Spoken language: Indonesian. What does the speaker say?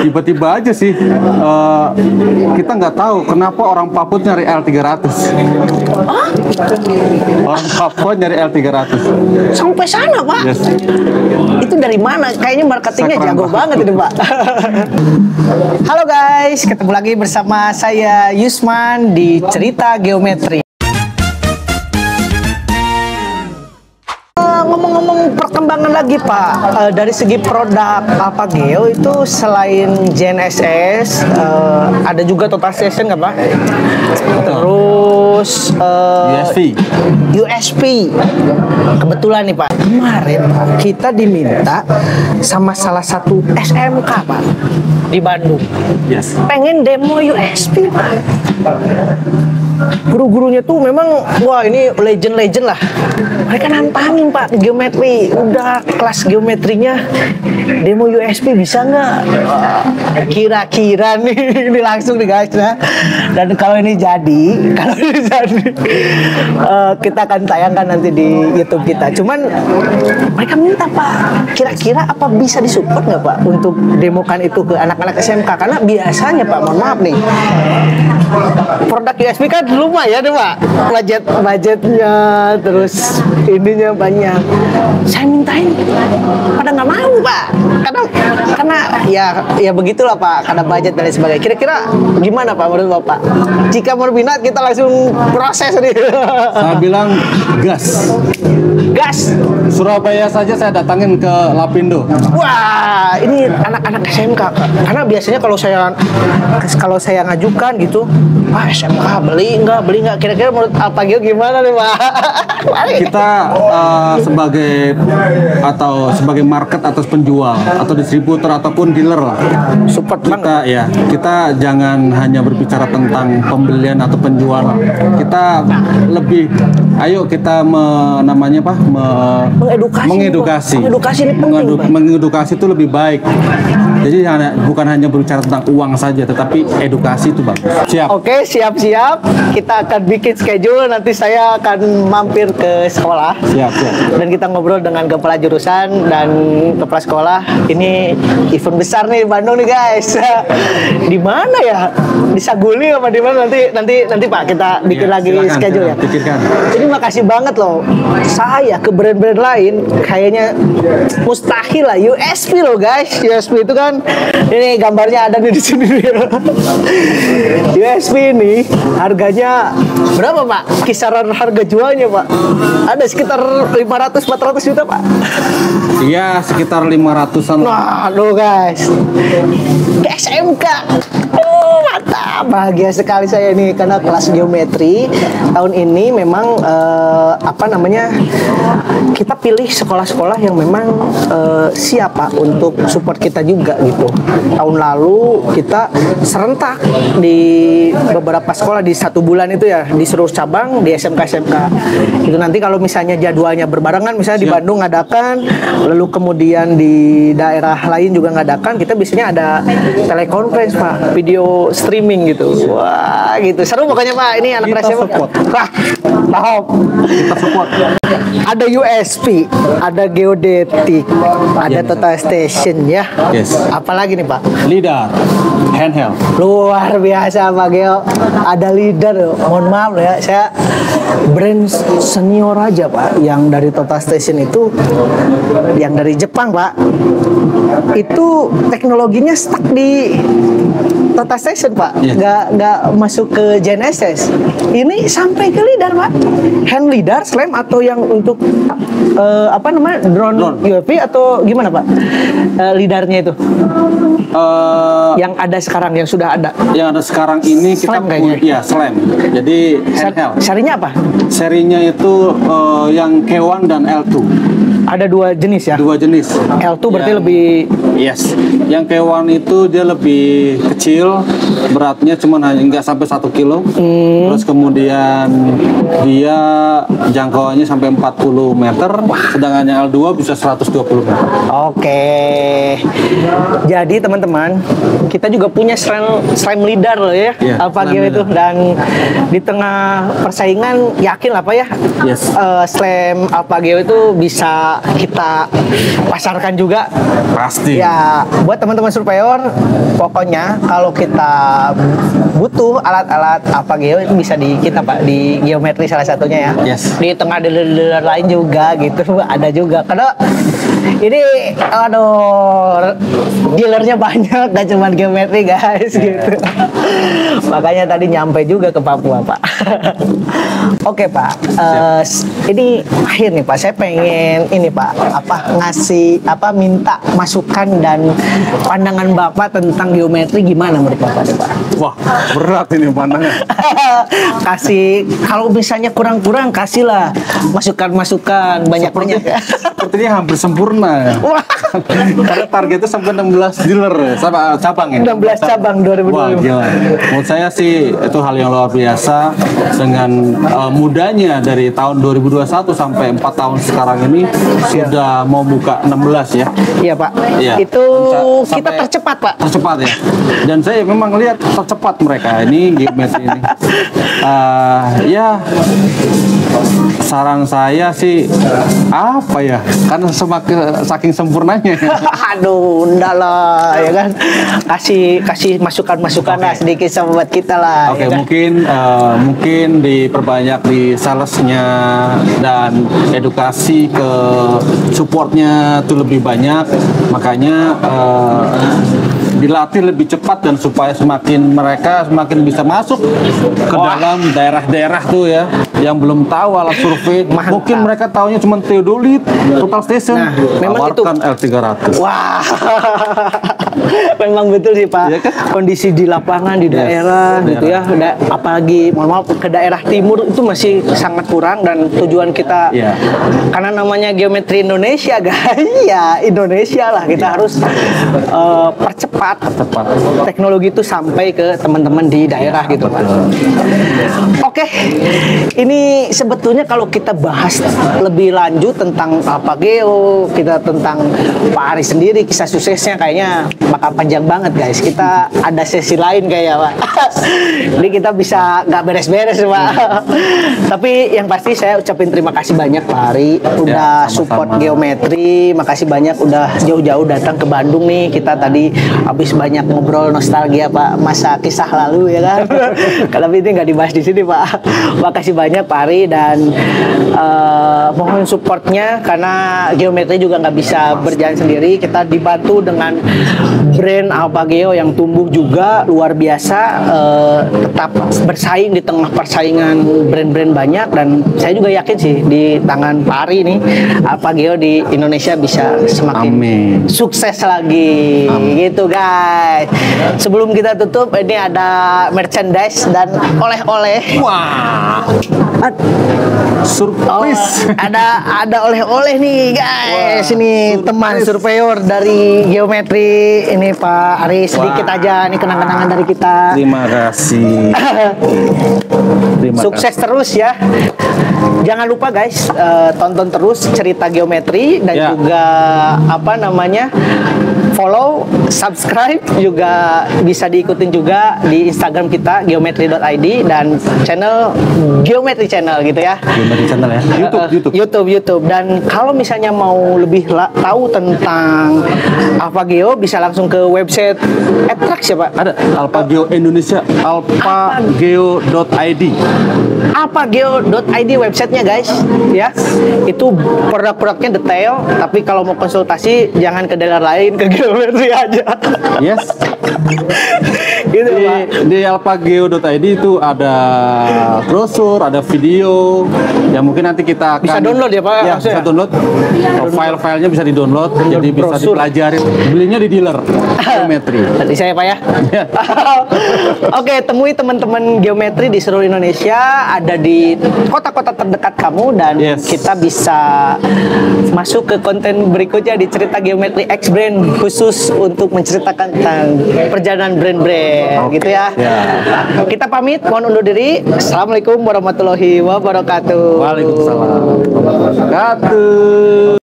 tiba-tiba aja sih kita nggak tahu kenapa orang Papua nyari L300. Orang Papua nyari L300 sampai sana, Pak. Yes. Itu dari mana? Kayaknya marketingnya jago banget ini, Pak. Halo guys, ketemu lagi bersama saya Yusman di Cerita Geometri. Ngomong-ngomong perkembangan lagi, Pak, dari segi produk AlphaGeo itu selain GNSS ada juga Total Station nggak, Pak? Terus USB. Kebetulan nih, Pak, kemarin kita diminta sama salah satu SMK, Pak, di Bandung. Yes. Pengen demo USB, Pak. Guru-gurunya tuh memang wah, ini legend lah. Mereka nantangin, Pak, geometri. Udah kelas geometrinya demo USB bisa nggak? Kira-kira nih ini langsung nih guys ya. Dan kalau ini jadi kita akan tayangkan nanti di YouTube kita. Cuman mereka minta, Pak, kira-kira apa bisa disupport nggak, Pak, untuk demokan itu ke anak-anak SMK? Karena biasanya, Pak, mohon maaf nih, produk USB kan lumayan deh, Pak, budgetnya, terus ininya banyak. Saya mintain pada nggak mau, Pak, karena ya begitulah, Pak, karena budget dan lain sebagainya. Kira-kira gimana, Pak, menurut Bapak? Jika berminat kita langsung proses nih. Saya bilang gas. Surabaya saja saya datangin ke Lapindo. Wah, ini anak-anak SMK, karena biasanya kalau saya ngajukan gitu, Pak, SMK beli nggak? Kira-kira menurut AlphaGeo gimana nih, Pak? Kita sebagai market atau penjual atau distributor ataupun dealer lah, Support banget. Kita jangan hanya berbicara tentang pembelian atau penjualan. Kita lebih, ayo kita mengedukasi. Mengedukasi ini penting, Pak. Mengedukasi itu lebih baik. Jadi bukan hanya berbicara tentang uang saja, tetapi edukasi itu bagus. Siap. Oke, siap. Kita akan bikin schedule. Nanti saya akan mampir ke sekolah. Siap. Dan kita ngobrol dengan kepala jurusan dan kepala sekolah. Ini event besar nih di Bandung nih, guys. Di mana ya? Di Saguli apa di mana? Nanti Pak, kita bikin lagi schedule ya. Pikirkan. Jadi makasih banget loh. Saya ke brand-brand lain kayaknya mustahil lah USB loh, guys. USB itu kan ini gambarnya ada di sini. USB ini harganya berapa, Pak? Kisaran harga jualnya, Pak? Ada sekitar 500-400 juta, Pak? Iya, sekitar 500-an. Nah, aduh, guys. SMK. Mantap, bahagia sekali saya ini karena kelas geometri tahun ini memang kita pilih sekolah-sekolah yang memang siap, Pak, untuk support kita juga gitu. Tahun lalu kita serentak di beberapa sekolah di 1 bulan itu ya, di seluruh cabang di SMK. Itu nanti kalau misalnya jadwalnya berbarengan, misalnya di Bandung ngadakan, lalu kemudian di daerah lain juga ngadakan, kita biasanya ada telekonferensi, Pak, video streaming gitu. Wah, gitu. Seru pokoknya, Pak. Ini anak Kita SMK. support. Kita support. Ada USB, ada geodetik, ada Total Station ya. Yes. Apalagi nih, Pak? LiDAR, handheld. Luar biasa, Pak Geo. Ada LiDAR loh. Mohon maaf loh ya, saya brand senior aja, Pak, yang dari Total Station itu, yang dari Jepang, Pak. Itu teknologinya stuck di Total Station, Pak. Nggak masuk ke GNSS. Ini sampai ke LiDAR, Pak. Hand LiDAR, slam, atau yang untuk drone UAV atau gimana, Pak? LiDARnya itu yang ada sekarang, yang sudah ada. Yang ada sekarang ini kita Slam kayaknya. Iya, slam. Jadi handheld. Serinya apa? Serinya itu yang K1 dan L2. Ada 2 jenis ya? 2 jenis. L2 berarti lebih... Yes. Yang K1 itu dia lebih kecil, beratnya cuma nggak sampai 1 kilo. Terus kemudian dia jangkauannya sampai 40 meter, sedangkan yang L2 bisa 120 meter. Oke. Jadi teman-teman, kita juga punya slam LiDAR loh ya, AlphaGeo itu. Dan di tengah persaingan, yakin lah, Pak ya, slam AlphaGeo itu bisa kita pasarkan juga. Pasti. Ya, buat teman-teman surveyor, pokoknya kalau kita butuh alat-alat AlphaGeo itu bisa di kita Pak, di geometri salah satunya ya. Yes. Di tengah dealer-dealer lain juga gitu, ada juga. Karena ini, aduh, dealernya banyak, gak cuma geometri guys gitu. Makanya tadi nyampe juga ke Papua Pak. Oke Pak, ini akhir nih Pak, saya pengen ini Pak, minta masukan dan pandangan Bapak tentang geometri gimana menurut Bapak nih Pak? Wah, berat ini pandangan. Kasih, kalau misalnya kurang-kurang kasihlah masukan-masukan banyak-banyak. Sepertinya hampir sempurna ya. Wah. Karena targetnya sampai 16 dealer ya, sama cabang ya. 16 cabang 2020. Wah, gila. Menurut saya sih itu hal yang luar biasa dengan mudahnya dari tahun 2021 sampai 4 tahun sekarang ini sudah mau buka 16 ya. Iya Pak. Iya. Itu Sampai kita tercepat Pak. Tercepat ya. Dan saya memang lihat tercepat mereka ini geometri ini. Ya saran saya sih apa ya? Karena saking sempurnanya. Aduh, enggak lah, ya kan? Kasih masukan-masukan lah sedikit sama buat kita lah. Oke, ya kan? mungkin diperbanyak di salesnya dan edukasi ke supportnya itu lebih banyak. Makanya dilatih lebih cepat dan supaya mereka semakin bisa masuk ke dalam daerah-daerah tuh ya yang belum tahu alat survei. Mantap. Mungkin mereka taunya cuma theodolit, total station. Nah, memang tawarkan L300. Wah, memang betul sih Pak. Iya kan? Kondisi di lapangan di daerah gitu ya, apalagi mohon maaf ke daerah timur itu masih sangat kurang dan tujuan kita Iya. karena namanya geometri Indonesia guys, ya Indonesia lah kita harus percepat teknologi itu sampai ke teman-teman di daerah gitu Pak. Oke, ini sebetulnya kalau kita bahas lebih lanjut tentang AlphaGeo, kita tentang Pak Aris sendiri, kisah suksesnya kayaknya bakal panjang banget guys. Kita ada sesi lain kayak Pak. Jadi kita bisa nggak beres-beres Pak. Tapi yang pasti saya ucapin terima kasih banyak Pak Ari udah Ya, sama-sama. support geometri. Makasih banyak udah jauh-jauh datang ke Bandung nih. Kita tadi habis banyak ngobrol nostalgia Pak, masa kisah lalu ya kan. Kalau ini nggak dibahas di sini Pak. Makasih banyak Pak Ari dan mohon supportnya karena geometri juga nggak bisa berjalan sendiri. Kita dibantu dengan brand AlphaGeo yang tumbuh juga luar biasa, tetap bersaing di tengah persaingan brand-brand banyak dan saya juga yakin sih di tangan Pak Ari ini AlphaGeo di Indonesia bisa semakin Amin. sukses lagi. Gitu guys. Sebelum kita tutup ini ada merchandise dan oleh-oleh. Wah, surprise. Ada oleh-oleh nih guys. Wah, Ini surprise. teman surveyor dari geometri ini Pak Aris, sedikit aja nih kenang-kenangan dari kita. Terima kasih. Sukses terus ya. Jangan lupa guys, tonton terus cerita geometri dan Ya. juga follow, subscribe juga bisa diikutin juga di Instagram kita geometri.id dan channel Geometri Channel gitu ya. Geometri Channel ya. YouTube. Dan kalau misalnya mau lebih tahu tentang AlphaGeo bisa langsung ke website Attrax ya Pak. Ada AlphaGeo Indonesia, alphageo.id. AlphaGeo.id websitenya guys ya. Itu produk-produknya detail, tapi kalau mau konsultasi jangan ke dealer lain, ke geometri aja. Yes. Gitu Pak. Di alphageo.id itu ada brosur, ada video yang mungkin nanti kita akan Bisa download ya, Pak? Ya, Maksudnya? bisa download. File-filenya bisa di-download, jadi bisa brosur. dipelajari. Belinya di dealer geometri. Tadi saya Pak ya. Ya. Oke, temui teman-teman geometri di seluruh Indonesia, ada di kota-kota terdekat kamu dan Yes. kita bisa masuk ke konten berikutnya di cerita geometri X Brand khusus untuk menceritakan tentang perjalanan brand-brand gitu ya. Ya. Kita pamit, mohon undur diri. Assalamualaikum warahmatullahi wabarakatuh. Waalaikumsalam warahmatullahi wabarakatuh.